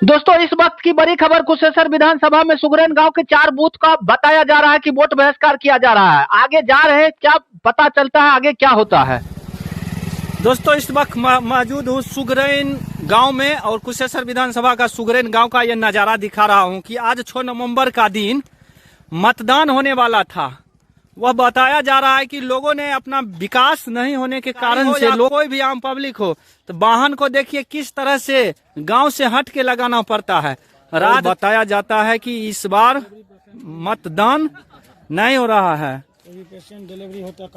दोस्तों, इस वक्त की बड़ी खबर कुशेश्वर विधानसभा में सुगरैन गांव के 4 बूथ का बताया जा रहा है कि वोट बहिष्कार किया जा रहा है। आगे जा रहे हैं, क्या पता चलता है आगे क्या होता है। दोस्तों, इस वक्त मौजूद हूँ सुगरैन गांव में और कुशेश्वर विधानसभा का सुगरैन गांव का यह नजारा दिखा रहा हूँ कि आज 6 नवंबर का दिन मतदान होने वाला था। वह बताया जा रहा है कि लोगों ने अपना विकास नहीं होने के कारण से कोई भी आम पब्लिक हो तो वाहन को देखिए किस तरह से गांव से हट के लगाना पड़ता है। रात बताया जाता है कि इस बार मतदान नहीं हो रहा है।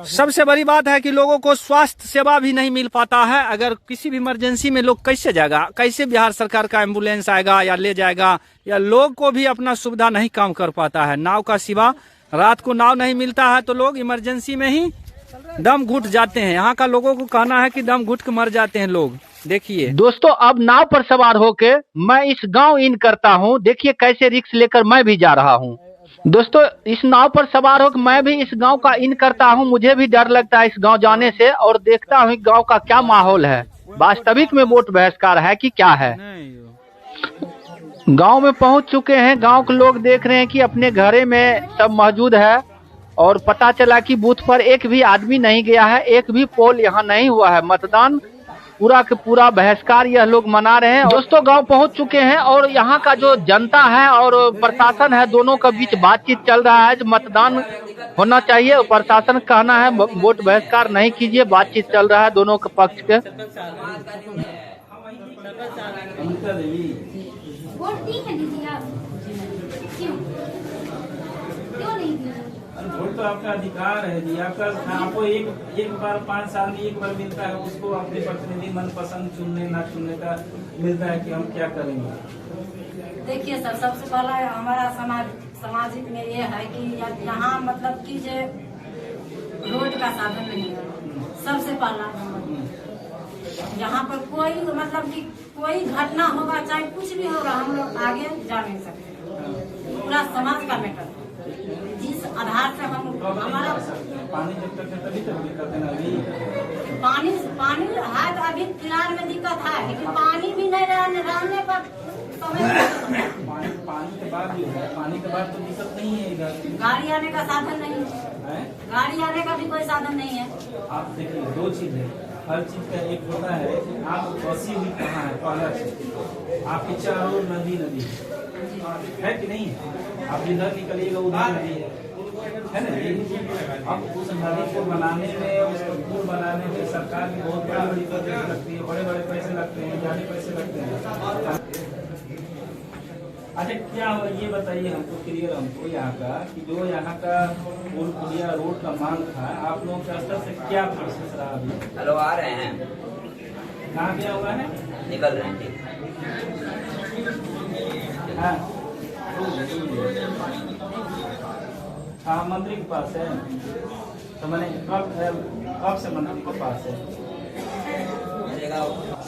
सबसे बड़ी बात है कि लोगों को स्वास्थ्य सेवा भी नहीं मिल पाता है। अगर किसी भी इमरजेंसी में लोग कैसे जाएगा, कैसे बिहार सरकार का एम्बुलेंस आएगा या ले जाएगा, या लोग को भी अपना सुविधा नहीं काम कर पाता है। नाव का सिवा रात को नाव नहीं मिलता है तो लोग इमरजेंसी में ही दम घुट जाते हैं। यहाँ का लोगों को कहना है कि दम घुट के मर जाते हैं लोग। देखिए दोस्तों, अब नाव पर सवार होके मैं इस गांव इन करता हूं। देखिए कैसे रिक्स लेकर मैं भी जा रहा हूं। दोस्तों, इस नाव पर सवार होकर मैं भी इस गांव का इन करता हूं। मुझे भी डर लगता है इस गांव जाने से और देखता हूं गांव का क्या माहौल है। वास्तविक में वोट बहिष्कार है कि क्या है। गांव में पहुंच चुके हैं। गांव के लोग देख रहे हैं कि अपने घरे में सब मौजूद है और पता चला कि बूथ पर एक भी आदमी नहीं गया है, एक भी पोल यहाँ नहीं हुआ है। मतदान पूरा के पूरा बहिष्कार यह लोग मना रहे हैं। दोस्तों, गांव पहुंच चुके हैं और यहाँ का जो जनता है और प्रशासन है, दोनों के बीच बातचीत चल रहा है। जो मतदान होना चाहिए और प्रशासन का कहना है वोट बहिष्कार नहीं कीजिए। बातचीत चल रहा है दोनों के पक्ष के। वोट दी है दीदी आप? क्यों नहीं दी? वोट तो आपका अधिकार है जी। आपको एक बार 5 साल में एक बार मिलता है। उसको अपने प्रतिनिधि मनपसंद चुनने ना चुनने का मिलता है कि हम क्या करेंगे। देखिए सर, सबसे पहला हमारा सामाजिक में ये है कि यहाँ मतलब कि जो रोड का साधन नहीं है। सबसे पहला यहाँ पर कोई मतलब कि कोई घटना होगा, चाहे कुछ भी होगा, हम लोग आगे जा नहीं सकते। पूरा समाज का मैटर जिस आधार से हम हमारा पानी जब तक है तभी तक दिक्कत है ना। अभी पानी है तो अभी फिलहाल में दिक्कत है, लेकिन पानी भी नहीं रहने पर पानी के बाद जो है, पानी के बाद तो दिक्कत नहीं है। इधर गाड़ी आने का साधन नहीं है, गाड़ी आने का भी कोई साधन नहीं है। आप देखिए, 2 चीज है। हर चीज का एक होता है कि आप बसी हुई कहाँ है। पहला चीज, आपके चारों नदी है कि नहीं है। आप जिधर निकलिएगा उधर नदी है ना। अब उस नदी को बनाने में, उसको पुल बनाने में सरकार की बहुत बड़ी बजट लगती है। बड़े बड़े पैसे लगते हैं, ज्यादा पैसे लगते हैं। अच्छा, क्या हो ये बताइए हमको, क्लियर हमको यहाँ का कि जो यहाँ का पुल पुलिया रोड का मांग था, आप लोगों के स्तर से क्या प्रोसेस रहा अभी? हेलो, आ रहे हैं। कहाँ गया हुआ है? निकल रहे हैं। हाँ, हाँ, मंत्री के पास है। तो मैंने कब से मंत्री के पास है?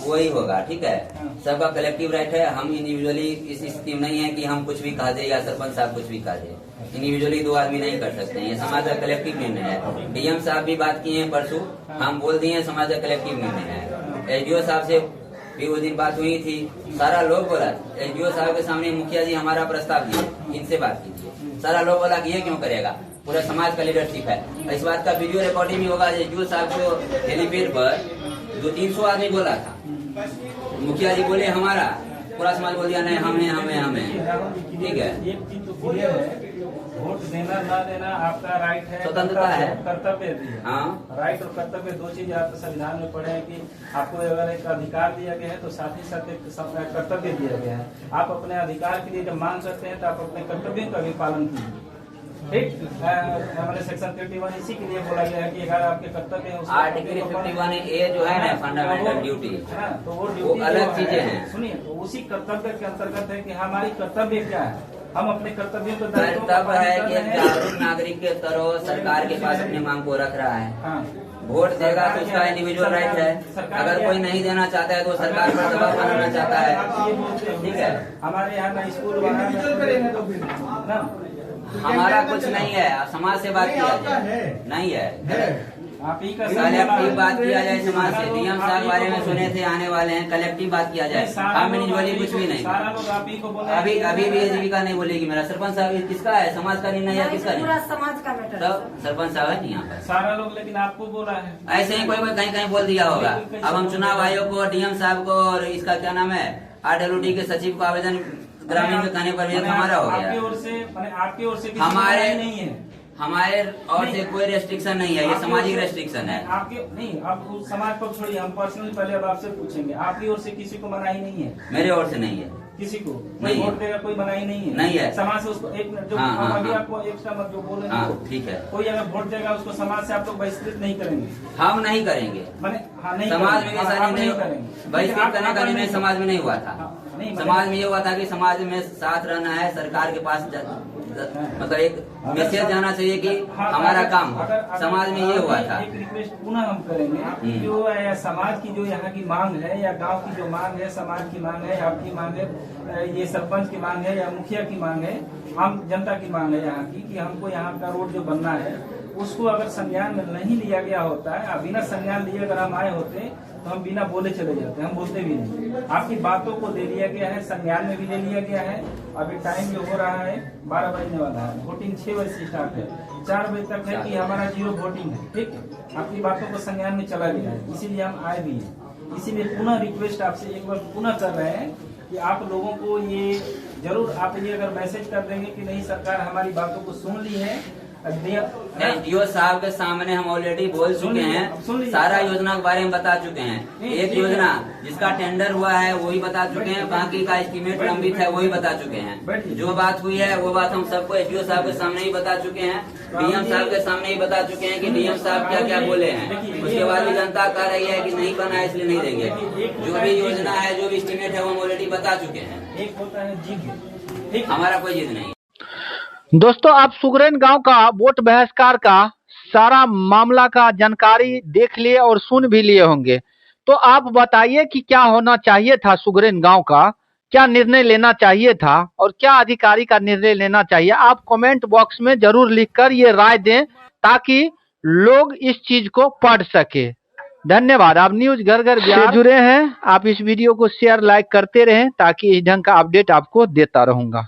वही होगा, ठीक है। सबका कलेक्टिव राइट है। हम इंडिविजुअली इस स्थिति में नहीं है कि हम कुछ भी कहा दे या सरपंच साहब कुछ भी कहा दे। इंडिविजुअली 2 आदमी नहीं कर सकते हैं। ये समाज का कलेक्टिव निर्णय है। डीएम साहब भी बात किए हैं परसों, हम बोल दिए समाज का कलेक्टिव निर्णय है। एसडीओ साहब से भी उस दिन बात हुई थी, सारा लोग बोला। एसडीओ साहब के सामने मुखिया जी हमारा प्रस्ताव दिए, इनसे बात कीजिए। सारा लोग बोला कि ये क्यों करेगा, पूरा समाज का लीडरशिप है। इस बात का वीडियो रिकॉर्डिंग भी होगा। एसडीओ साहब को हेलीपैड पर 200-300 आदमी बोला था। मुखिया जी बोले हमारा, पूरा समाज बोल दिया नहीं हमें। ठीक है, एक चीज तो क्लियर है, वोट देना ना देना आपका राइट है, स्वतंत्रता है, कर्तव्य भी है। हाँ, राइट और कर्तव्य 2 चीज आपके संविधान में पढ़े हैं कि आपको अगर एक अधिकार दिया गया है तो साथ ही साथ एक कर्तव्य दिया गया है। आप अपने अधिकार के लिए जब मांग करते हैं तो आप अपने कर्तव्यों का भी पालन कीजिए। ठीक, हमारे सेक्शन 51 इसी के लिए बोला गया है कि अगर आपके कर्तव्य है, आर्टिकल 51A जो है ना, फंडामेंटल ड्यूटी, तो वो अलग चीजें हैं। सुनिए, तो उसी कर्तव्य के अंतर्गत है कि हमारी कर्तव्य क्या है। हम अपने कर्तव्यों को कर्तव्य है कि जागरूक नागरिक के तरह सरकार के पास अपनी मांग को रख रहा है। हाँ, वोट देगा तो उसका इंडिविजुअल राइट है। अगर कोई नहीं देना चाहता है तो सरकार पर दबाव बनाना चाहता है। ठीक है, हमारे यहाँ ना स्कूल हमारा कुछ नहीं है। समाज से बात किया जाए, नहीं है। आप ही का कलेक्टिव बात किया जाए समाज से। डीएम साहब बारे में सुने थे आने वाले हैं, कलेक्टिव बात किया जाए। हम इंडिविजुअली कुछ भी नहीं। सारा लोग आप ही को बोला। अभी भी जीविका नहीं बोलेगी मेरा। सरपंच साहब किसका है, समाज का निर्णय या किसका पूरा नहीं? समाज का मैटर। तब सरपंच साहब है नहीं यहाँ पर। सारा लोग, लेकिन आपको बोला है ऐसे ही कोई कहीं कहीं बोल दिया होगा। अब हम चुनाव आयोग को, डीएम साहब को और इसका क्या नाम है RWD के सचिव को आवेदन ग्रामीण में कहने पर भी हमारा हो आपकी गया। ओर से, आपकी ओर से किसी हमारे को नहीं है। हमारे और से कोई रेस्ट्रिक्शन नहीं है, ये सामाजिक रेस्ट्रिक्शन है। आपके नहीं, आप उस समाज को छोड़िए, हम पर्सनली पहले अब आपसे पूछेंगे। आपकी ओर से किसी को मनाही नहीं है? मेरे ओर से नहीं है किसी को नहीं है। वोट देगा कोई मनाही नहीं है? नहीं है। समाज से उसको एक मिनट जो हाँ, हम अभी हाँ। आपको एक्स्ट्रा मत जो बोले हाँ ठीक है। कोई अगर वोट देगा उसको समाज से आप लोग बहिष्कृत नहीं करेंगे? हम नहीं करेंगे। माने हाँ नहीं समाज में करेंगे। ऐसा आप नहीं करेंगे। बहिष्कृत करने का निर्णय समाज में नहीं हुआ था। नहीं, समाज में ये हुआ था कि समाज में साथ रहना है, सरकार के पास मतलब एक मैसेज जाना चाहिए कि हमारा काम हो। समाज में ये हुआ था। एक रिक्वेस्ट पुनः हम करेंगे, जो है समाज की जो यहाँ की मांग है या गांव की जो मांग है, समाज की मांग है, आपकी मांग है, ये सरपंच की मांग है या मुखिया की मांग है, आम जनता की मांग है यहाँ की, कि हमको यहाँ का रोड जो बनना है उसको अगर संज्ञान में नहीं लिया गया होता है, बिना संज्ञान लिए अगर हम आए होते तो हम बिना बोले चले जाते हैं, हम बोलते भी नहीं। आपकी बातों को दे लिया गया है, संज्ञान में भी ले लिया गया है। अभी टाइम जो हो रहा है 12 बजने वाला है, वोटिंग 6 बजे से स्टार्ट है, 4 बजे तक है कि हमारा 0 वोटिंग है। ठीक है, आपकी बातों को संज्ञान में चला गया है, इसीलिए हम आए भी हैं। इसीलिए पुनः रिक्वेस्ट आपसे एक बार पुनः कर रहे हैं कि आप लोगों को ये जरूर आप ये अगर मैसेज कर देंगे कि नहीं सरकार हमारी बातों को सुन ली है। डीओ साहब के सामने हम ऑलरेडी बोल चुके हैं, सारा योजना के बारे में बता चुके हैं। एक योजना जिसका टेंडर हुआ है वही बता चुके हैं, बाकी का एस्टीमेट लंबित है वही बता चुके हैं। जो बात हुई है वो बात हम सबको एसडीओ साहब के सामने ही बता चुके हैं, डीएम साहब के सामने ही बता चुके हैं कि डीएम साहब क्या क्या बोले हैं। उसके बाद भी जनता कह रही है कि नहीं बना है इसलिए नहीं देंगे। जो भी योजना है, जो भी एस्टीमेट है वो हम ऑलरेडी बता चुके हैं। एक होता है जिद, हमारा कोई जिद नहीं। दोस्तों, आप सुगरेन गांव का वोट बहिष्कार का सारा मामला का जानकारी देख लिए और सुन भी लिए होंगे। तो आप बताइए कि क्या होना चाहिए था सुगरेन गांव का, क्या निर्णय लेना चाहिए था और क्या अधिकारी का निर्णय लेना चाहिए। आप कमेंट बॉक्स में जरूर लिखकर ये राय दें ताकि लोग इस चीज को पढ़ सके। धन्यवाद। आप न्यूज घर घर बिहार से जुड़े हैं, आप इस वीडियो को शेयर लाइक करते रहें ताकि इस ढंग का अपडेट आपको देता रहूंगा।